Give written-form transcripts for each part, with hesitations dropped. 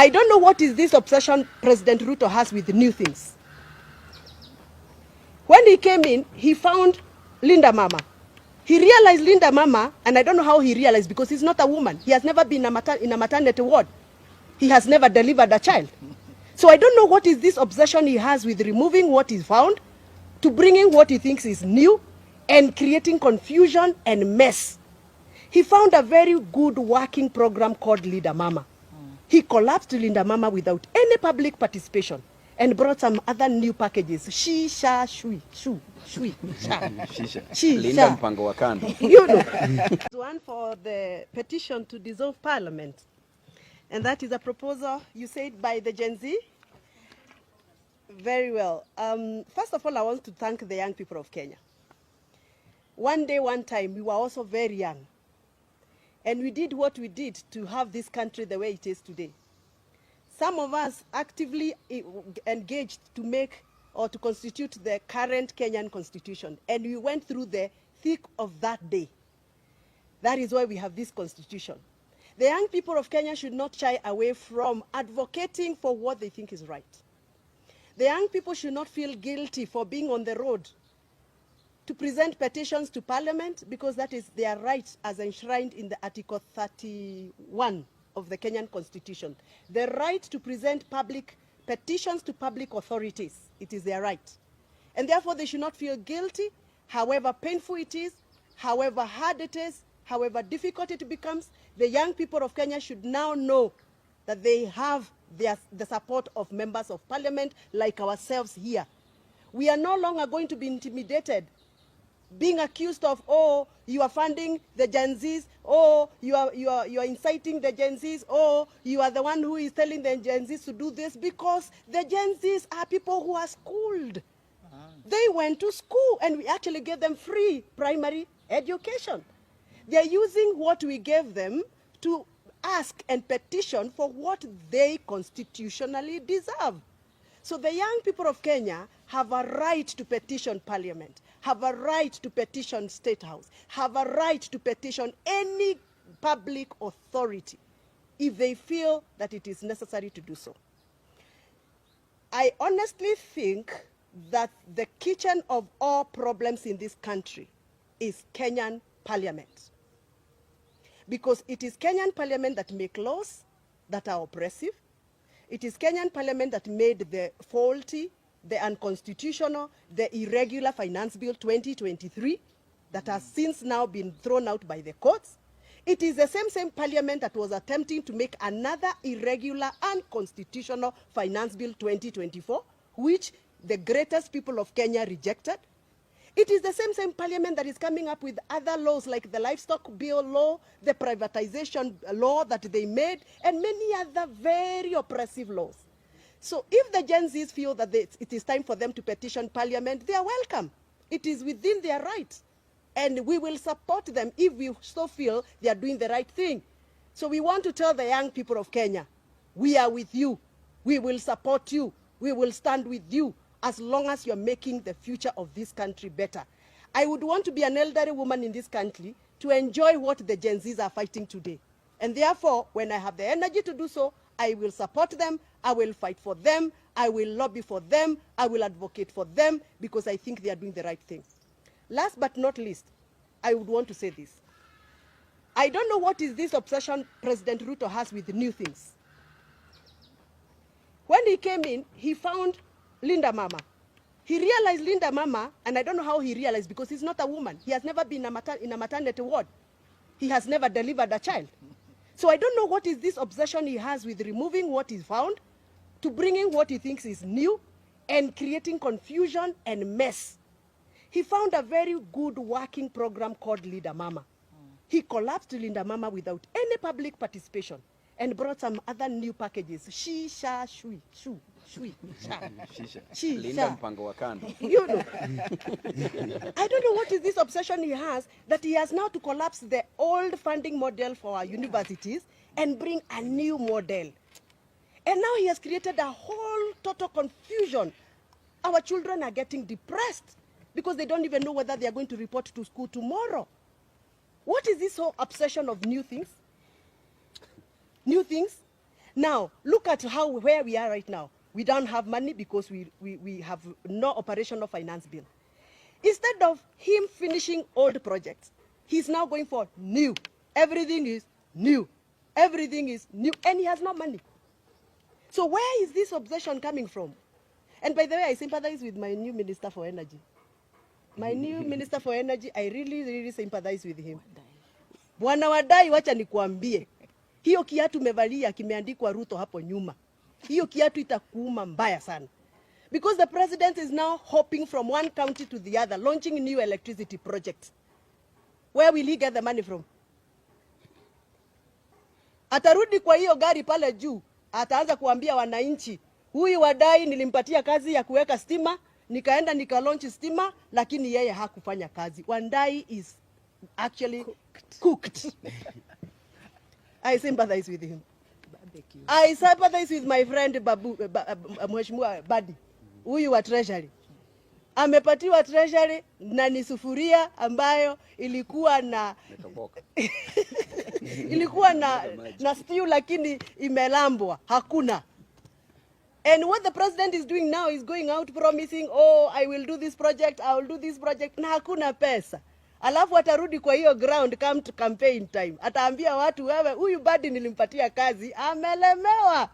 I don't know what is this obsession President Ruto has with new things. When he came in, he found Linda Mama. He realized Linda Mama, and I don't know how he realized because he's not a woman. He has never been in a maternity ward. He has never delivered a child. So I don't know what is this obsession he has with removing what he found to bringing what he thinks is new and creating confusion and mess. He found a very good working program called Linda Mama. He collapsed Linda Mama without any public participation and brought some other new packages. Shisha, shui, shu, shui, sha. Shisha. Linda mpango wa kando. You know. One for the petition to dissolve parliament. And that is a proposal, you said, by the Gen Z? Very well. First of all, I want to thank the young people of Kenya. One day, one time, we were also very young. And we did what we did to have this country the way it is today. Some of us actively engaged to make or to constitute the current Kenyan constitution. And we went through the thick of that day. That is why we have this constitution. The young people of Kenya should not shy away from advocating for what they think is right. The young people should not feel guilty for being on the road to present petitions to Parliament because that is their right as enshrined in the Article 31 of the Kenyan Constitution. The right to present public petitions to public authorities. It is their right. And therefore they should not feel guilty, however painful it is, however hard it is, however difficult it becomes. The young people of Kenya should now know that they have the support of members of Parliament like ourselves here. We are no longer going to be intimidated, being accused of, oh, you are funding the Gen Zs, oh, you are inciting the Gen Zs, oh, you are the one who is telling the Gen Zs to do this, because the Gen Zs are people who are schooled. They went to school and we actually gave them free primary education. They are using what we gave them to ask and petition for what they constitutionally deserve. So the young people of Kenya have a right to petition Parliament, have a right to petition State House, have a right to petition any public authority if they feel that it is necessary to do so. I honestly think that the kitchen of all problems in this country is Kenyan Parliament. Because it is Kenyan Parliament that make laws that are oppressive. It is Kenyan Parliament that made the faulty, the unconstitutional, the irregular Finance Bill 2023 that has since now been thrown out by the courts. It is the same Parliament that was attempting to make another irregular, unconstitutional Finance Bill 2024, which the greatest people of Kenya rejected. It is the same Parliament that is coming up with other laws like the livestock bill law, the privatization law that they made, and many other very oppressive laws. So if the Gen Zs feel that it is time for them to petition Parliament, they are welcome. It is within their rights. And we will support them if we so feel they are doing the right thing. So we want to tell the young people of Kenya, we are with you. We will support you. We will stand with you, as long as you're making the future of this country better. I would want to be an elderly woman in this country to enjoy what the Gen Zs are fighting today. And therefore, when I have the energy to do so, I will support them, I will fight for them, I will lobby for them, I will advocate for them, because I think they are doing the right thing. Last but not least, I would want to say this. I don't know what is this obsession President Ruto has with new things. When he came in, he found Linda Mama. He realized Linda Mama, and I don't know how he realized because he's not a woman. He has never been in a maternity ward. He has never delivered a child. So I don't know what is this obsession he has with removing what he found to bringing what he thinks is new and creating confusion and mess. He found a very good working program called Linda Mama. He collapsed Linda Mama without any public participation and brought some other new packages. Shisha, shui, shu, shui, sha. Shisha. Linda mpango wa kando. You know. I don't know what is this obsession he has that he has now to collapse the old funding model for our universities and bring a new model. And now he has created a whole total confusion. Our children are getting depressed because they don't even know whether they are going to report to school tomorrow. What is this whole obsession of new things? New things? Now, look at where we are right now. We don't have money because we have no operational finance bill. Instead of him finishing old projects, he's now going for new. Everything is new. Everything is new, and he has no money. So where is this obsession coming from? And by the way, I sympathize with my new Minister for Energy. My new Minister for Energy, I really sympathize with him. Bwana Wadai, wacha nikuambie. Hiyo kiatu mevalia kimeandikwa Ruto hapo nyuma. Hiyo kiatu itakuuma mbaya sana. Because the president is now hopping from one county to the other, launching new electricity projects. Where will he get the money from? Atarudi kwa hiyo gari pale juu, ataanza kuambia wananchi, huyu Wadai nilimpatia kazi ya kuweka stima, nikaenda nikalaunch stima, lakini yeye hakufanya kazi. Wadai is actually cooked. I sympathize with him. I sympathize with my friend Mheshimiwa Badi, huyu wa treasury. Amepatiwa treasury na ni sufuria ambayo ilikuwa na ilikuwa na stew lakini imelambwa, hakuna. And what the president is doing now is going out promising, oh, I will do this project, I will do this project, na hakuna pesa. Alafu atarudi kwa hiyo ground come to campaign time. Ataambia watu, wewe huyu Badi nilimpatia kazi, amelemewa.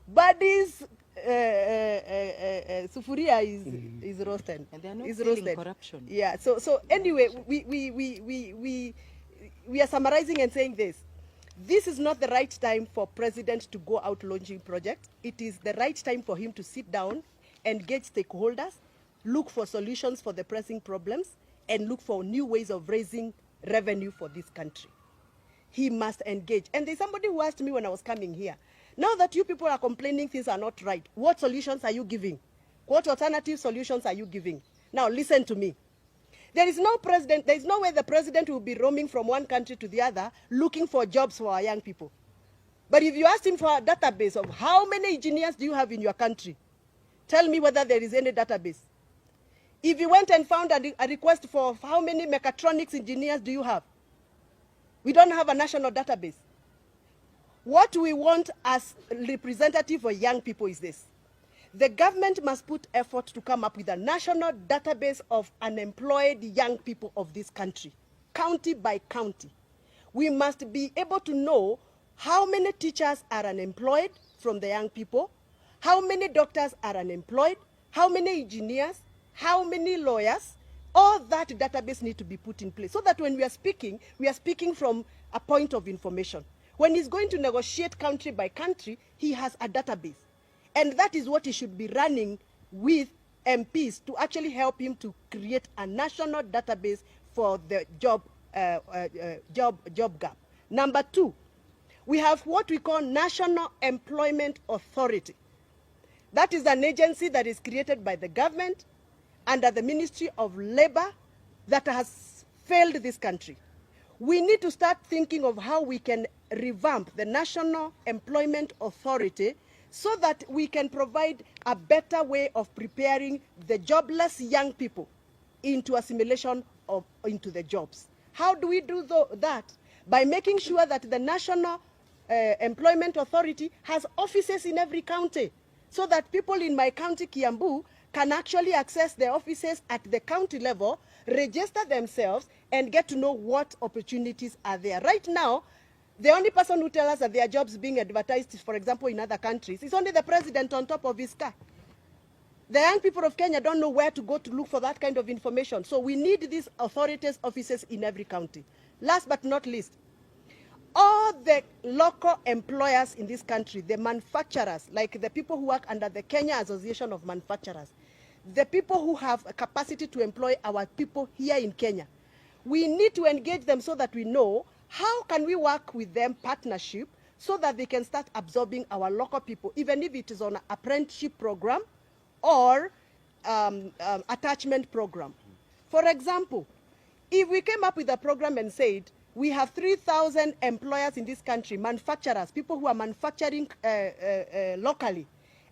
Badi's sufuria is roasted. And they are not stealing corruption. Yeah. So anyway, we are summarizing and saying this. This is not the right time for president to go out launching projects. It is the right time for him to sit down, engage stakeholders, look for solutions for the pressing problems, and look for new ways of raising revenue for this country. He must engage. And there's somebody who asked me when I was coming here, now that you people are complaining things are not right, what solutions are you giving? What alternative solutions are you giving? Now listen to me. There is no president, there is no way the president will be roaming from one country to the other looking for jobs for our young people. But if you ask him for a database of how many engineers do you have in your country, tell me whether there is any database. If you went and found a request for how many mechatronics engineers do you have, we don't have a national database. What we want as representative for young people is this. The government must put effort to come up with a national database of unemployed young people of this country, county by county. We must be able to know how many teachers are unemployed from the young people, how many doctors are unemployed, how many engineers, how many lawyers. All that database need to be put in place so that when we are speaking from a point of information. When he's going to negotiate country by country, he has a database. And that is what he should be running with MPs to actually help him to create a national database for the job gap. Number two, we have what we call National Employment Authority. That is an agency that is created by the government under the Ministry of Labor that has failed this country. We need to start thinking of how we can revamp the National Employment Authority so that we can provide a better way of preparing the jobless young people into assimilation into the jobs. How do we do that? By making sure that the National Employment Authority has offices in every county so that people in my county, Kiambu, can actually access the offices at the county level, register themselves, and get to know what opportunities are there. Right now, the only person who tells us that there are jobs being advertised, for example, in other countries, is only the president on top of his car. The young people of Kenya don't know where to go to look for that kind of information. So we need these authorities' offices in every county. Last but not least, all the local employers in this country, the manufacturers, like the people who work under the Kenya Association of Manufacturers, the people who have a capacity to employ our people here in Kenya, we need to engage them so that we know how can we work with them partnership so that they can start absorbing our local people, even if it is on an apprenticeship program or attachment program. For example, if we came up with a program and said, we have 3,000 employers in this country, manufacturers, people who are manufacturing locally,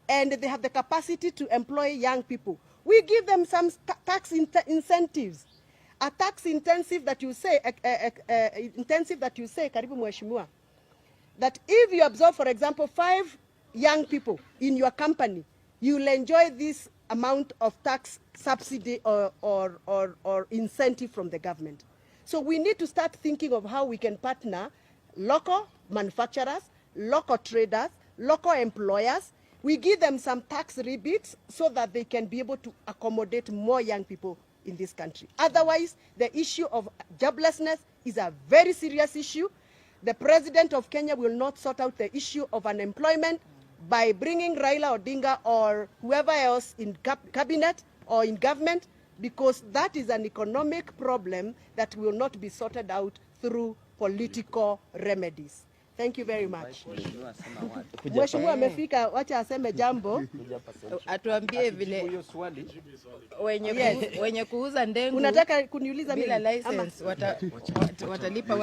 and they have the capacity to employ young people. We give them some tax incentives. A tax intensive that you say, karibu mheshimiwa, that if you absorb, for example, 5 young people in your company, you will enjoy this amount of tax subsidy or incentive from the government. So we need to start thinking of how we can partner local manufacturers, local traders, local employers. We give them some tax rebates so that they can be able to accommodate more young people in this country. Otherwise, the issue of joblessness is a very serious issue. The president of Kenya will not sort out the issue of unemployment by bringing Raila, Odinga, or whoever else in cabinet or in government, because that is an economic problem that will not be sorted out through political remedies. Thank you very much. Mheshimiwa amefika, wacha aseme jambo. Atuambie vile wenye kuuza ndengu unataka kuniuliza bila license watalipa